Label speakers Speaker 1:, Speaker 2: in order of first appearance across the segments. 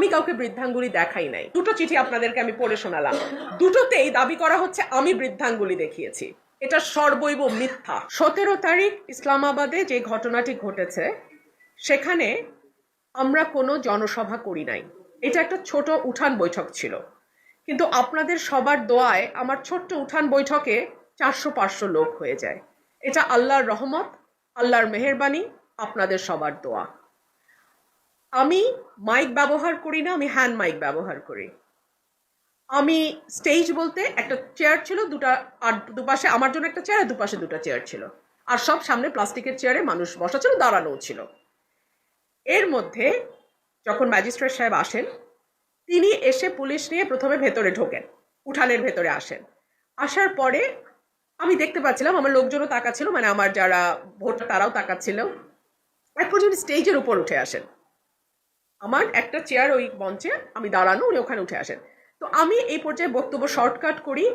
Speaker 1: আমি কাউকে বৃদ্ধাঙ্গুলি দেখাই নাই। দুটো চিঠি আপনাদেরকে আমি পড়ে শোনালাম, দুটোতেই দাবি করা হচ্ছে আমি বৃদ্ধাঙ্গুলি দেখিয়েছি। এটা সর্বৈব মিথ্যা। 17 তারিখ ইসলামাবাদে যে ঘটনাটি ঘটেছে সেখানে আমরা কোনো জনসভা করি নাই। এটা একটা ছোট উঠান বৈঠক ছিল, কিন্তু আপনাদের সবার দোয়ায় আমার ছোট্ট উঠান বৈঠকে 400-500 লোক হয়ে যায়। এটা আল্লাহর রহমত, আল্লাহর মেহেরবানি, আপনাদের সবার দোয়া। আমি মাইক ব্যবহার করি না, আমি হ্যান্ড মাইক ব্যবহার করি। আমি স্টেজ বলতে একটা চেয়ার ছিল দুটা, আর দুপাশে আমার জন্য একটা চেয়ার, দুপাশে দুটো চেয়ার ছিল, আর সব সামনে প্লাস্টিকের চেয়ারে মানুষ বসা ছিল, দাঁড়ানোও ছিল। এর মধ্যে যখন ম্যাজিস্ট্রেট সাহেব আসেন, তিনি এসে পুলিশ নিয়ে প্রথমে ভেতরে ঢোকেন, উঠানের ভেতরে আসেন। আসার পরে আমি দেখতে পাচ্ছিলাম আমার লোকজনও তাকাচ্ছিল, মানে আমার যারা ভোটার তারাও তাকাচ্ছিল। এক পর্যন্ত স্টেজের উপর উঠে আসেন, আমার একটা চেয়ার ওই মঞ্চে, আমি দাঁড়ানো, উনি ওখানে উঠে আসেন। তো আমি এই পর্যায়ে বক্তব্য শর্টকাট করি,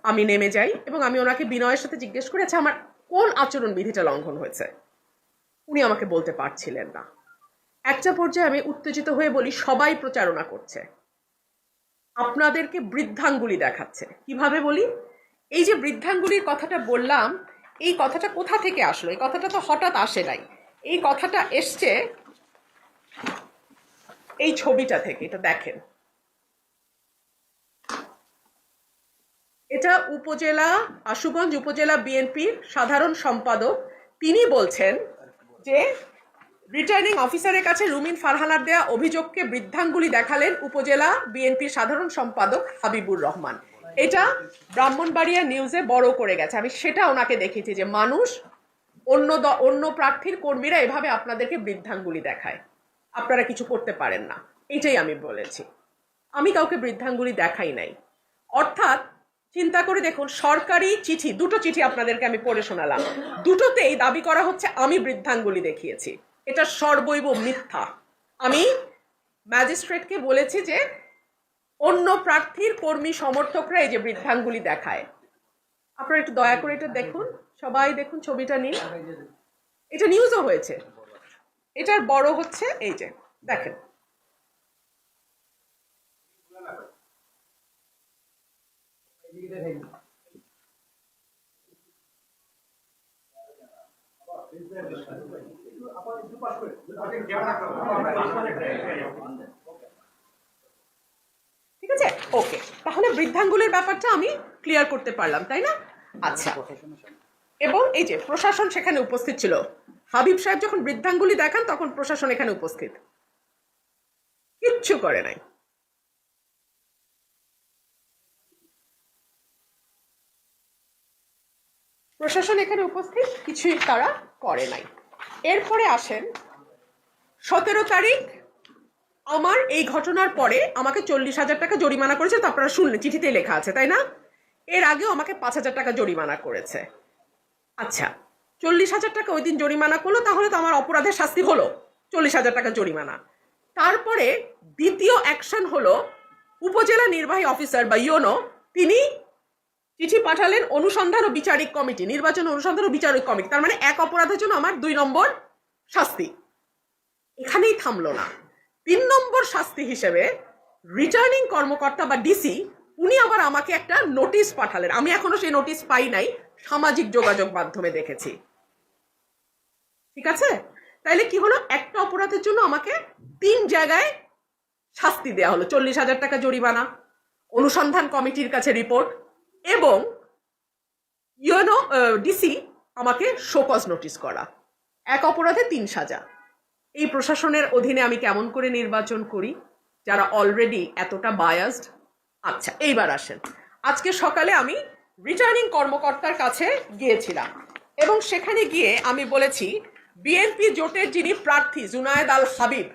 Speaker 1: আমি নেমে যাই এবং আমি ওনাকে বিনয়ের সাথে জিজ্ঞেস করি, আচ্ছা আমার কোন আচরণবিধিটা লঙ্ঘন হয়েছে। উনি আমাকে বলতে পারছিলেন না। একটা পর্যায়ে আমি উত্তেজিত হয়ে বলি, সবাই প্রচারণা করছে, আপনাদেরকে বৃদ্ধাঙ্গুলি দেখাচ্ছে। কিভাবে বলি? এই যে বৃদ্ধাঙ্গুলির কথাটা বললাম, এই কথাটা কোথা থেকে আসলো? এই কথাটা তো হঠাৎ আসে নাই। এই কথাটা এসছে এই ছবিটা থেকে। এটা দেখেন, এটা উপজেলা আশুগঞ্জ উপজেলা বিএনপির সাধারণ সম্পাদক, তিনি বলছেন যে রিটার্নিং অফিসারের কাছে রুমিন ফারহানার দেয়া অভিযোগকে বৃদ্ধাঙ্গুলি দেখালেন উপজেলা বিএনপির সাধারণ সম্পাদক হাবিবুর রহমান। এটা ব্রাহ্মণবাড়িয়া নিউজে বড় করে গেছে। আমি সেটা ওনাকে দেখেছি যে মানুষ, অন্য প্রার্থীর কর্মীরা এভাবে আপনাদেরকে বৃদ্ধাঙ্গুলি দেখায়, আপনারা কিছু করতে পারেন না। এটাই আমি বলেছি, আমি কাউকে বৃদ্ধাঙ্গুলি দেখাই নাই। অর্থাৎ চিন্তা করে দেখুন, সরকারি চিঠি, দুটো চিঠি আপনাদেরকে আমি পড়ে শোনালাম, দুটোতেই দাবি করা হচ্ছে আমি বৃদ্ধাঙ্গুলি দেখিয়েছি। এটা সর্বৈব মিথ্যা। আমি ম্যাজিস্ট্রেটকে বলেছি যে অন্য প্রার্থীর কর্মী সমর্থকরা এই যে বৃদ্ধাঙ্গুলি দেখায়, আপনারা একটু দয়া করে এটা দেখুন, সবাই দেখুন, ছবিটা নিন। এটা নিউজও হয়েছে, এটার বড় হচ্ছে এই যে দেখেন। ঠিক আছে, ওকে, তাহলে বৃদ্ধাঙ্গুলির ব্যাপারটা আমি ক্লিয়ার করতে পারলাম, তাই না? আচ্ছা, এবং এই যে প্রশাসন সেখানে উপস্থিত ছিল। হাবিব সাহেব যখন বৃদ্ধাঙ্গুলি দেখান তখন প্রশাসন এখানে উপস্থিত, কিচ্ছু করে নাই। প্রশাসন এখানে উপস্থিত, কিছুই তারা করে নাই। এরপরে আসেন 17 তারিখ, আমার এই ঘটনার পরে আমাকে 40,000 টাকা জরিমানা করেছে, তো আপনারা শুনলেন, চিঠিতে লেখা আছে, তাই না? এর আগেও আমাকে 5,000 টাকা জরিমানা করেছে। আচ্ছা, 40,000 টাকা ওই দিন জরিমানা করলো, তাহলে তো আমার অপরাধের শাস্তি হলো 40,000 টাকা জরিমানা। তারপরে দ্বিতীয় অ্যাকশন হলো উপজেলা নির্বাহী অফিসার বা ইউনো, তিনি চিঠি পাঠালেন অনুসন্ধান ও বিচারিক কমিটি, নির্বাচন অনুসন্ধান ও বিচারিক কমিটি, তার মানে এক অপরাধের জন্য আমার 2 নম্বর শাস্তি। এখানেই থামলো না, 3 নম্বর শাস্তি হিসেবে রিটার্নিং কর্মকর্তা বা ডিসি, উনি আবার আমাকে একটা নোটিশ পাঠালেন। আমি এখনো সেই নোটিশ পাই নাই, সামাজিক যোগাযোগ মাধ্যমে দেখেছি। ঠিক আছে, তাইলে কি হলো, একটা অপরাধের জন্য আমাকে 3 জায়গায় শাস্তি দেয়া হলো, 40,000 টাকা জরিমানা, অনুসন্ধান কমিটির কাছে রিপোর্ট, এবং ইউনো ডিসি আমাকে শোকজ নোটিশ করা। এক অপরাধে 3 সাজা। এই প্রশাসনের অধীনে আমি কেমন করে নির্বাচন করি, যারা অলরেডি এতটা বায়াসড? আচ্ছা, এইবার আসেন, আজকে সকালে আমি রিটার্নিং কর্মকর্তার কাছে গিয়েছিলাম এবং সেখানে গিয়ে আমি বলেছি বিএনপি জোটের যিনি প্রার্থী জুনায়েদ আল হাবিব,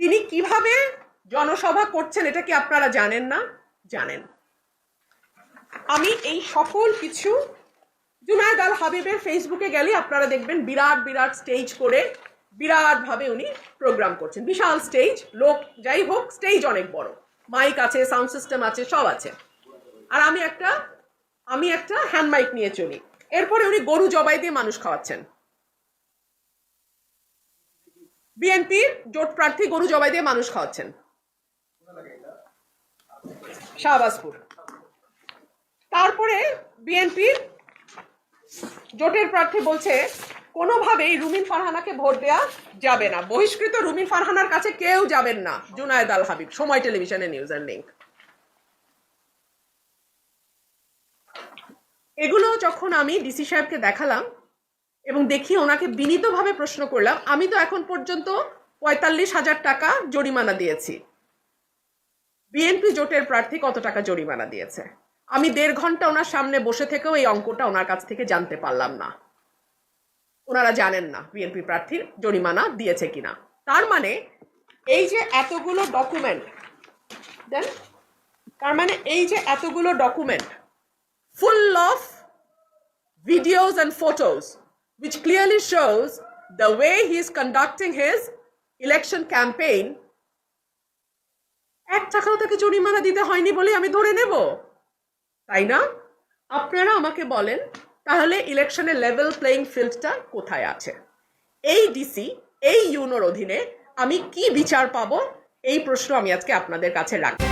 Speaker 1: তিনি কিভাবে জনসভা করছেন এটা কি আপনারা জানেন না? জানেন। আমি এই সকল কিছু, জুনায়েদ আল হাবিবের ফেসবুকে গেলে আপনারা দেখবেন বিরাট বিরাট স্টেজ করে বিরাট ভাবে উনি প্রোগ্রাম করছেন, বিশাল স্টেজ, লোক যাই হোক, স্টেজ অনেক বড়, মাইক আছে, সাউন্ড সিস্টেম আছে, সব আছে, আর আমি একটা হ্যান্ড মাইক নিয়ে চলি। এরপরে উনি গরু জবাই দিয়ে মানুষ খাওয়াচ্ছেন, বিএনপির জোট প্রার্থী গরু জবাই দিয়ে মানুষ খাওয়াচ্ছেন। শাহবাজপুর। তারপরে বিএনপির জোটের প্রার্থী বলছে কোনোভাবেই রুমিন ফারহানাকে ভোট দেয়া যাবে না, বহিষ্কৃত রুমিন ফারহানার কাছে কেউ যাবেন না। জুনায়েদ আল হাবিব, সময় টেলিভিশনের নিউজের লিঙ্ক। এগুলো যখন আমি ডিসি সাহেবকে দেখালাম এবং দেখি ওনাকে বিনীতভাবে প্রশ্ন করলাম, আমি তো এখন পর্যন্ত ৪৫,০০০ টাকা জরিমানা দিয়েছি, বিএনপি জোটের প্রার্থী কত টাকা জরিমানা দিয়েছে? আমি ১.৫ ঘন্টা ওনার সামনে বসে থেকেও এই অঙ্কটা ওনার কাছ থেকে জানতে পারলাম না। ওনারা জানেন না বিএনপি প্রার্থীর জরিমানা দিয়েছে কিনা। তার মানে এই যে এতগুলো ডকুমেন্ট দেন, তার মানে এই যে এতগুলো document full of videos and photos which clearly shows the way he is conducting his election campaign, 1 টাকাও তাকে জরিমানা দিতে হয়নি বলে আমি ধরে নেব, তাই না? আপনারা আমাকে বলেন তাহলে ইলেকশনের লেভেল প্লেইং ফিল্ডটা কোথায় আছে? এই ডিসি, এই ইউনোর অধীনে আমি কি বিচার পাবো? এই প্রশ্ন আমি আজকে আপনাদের কাছে রাখি।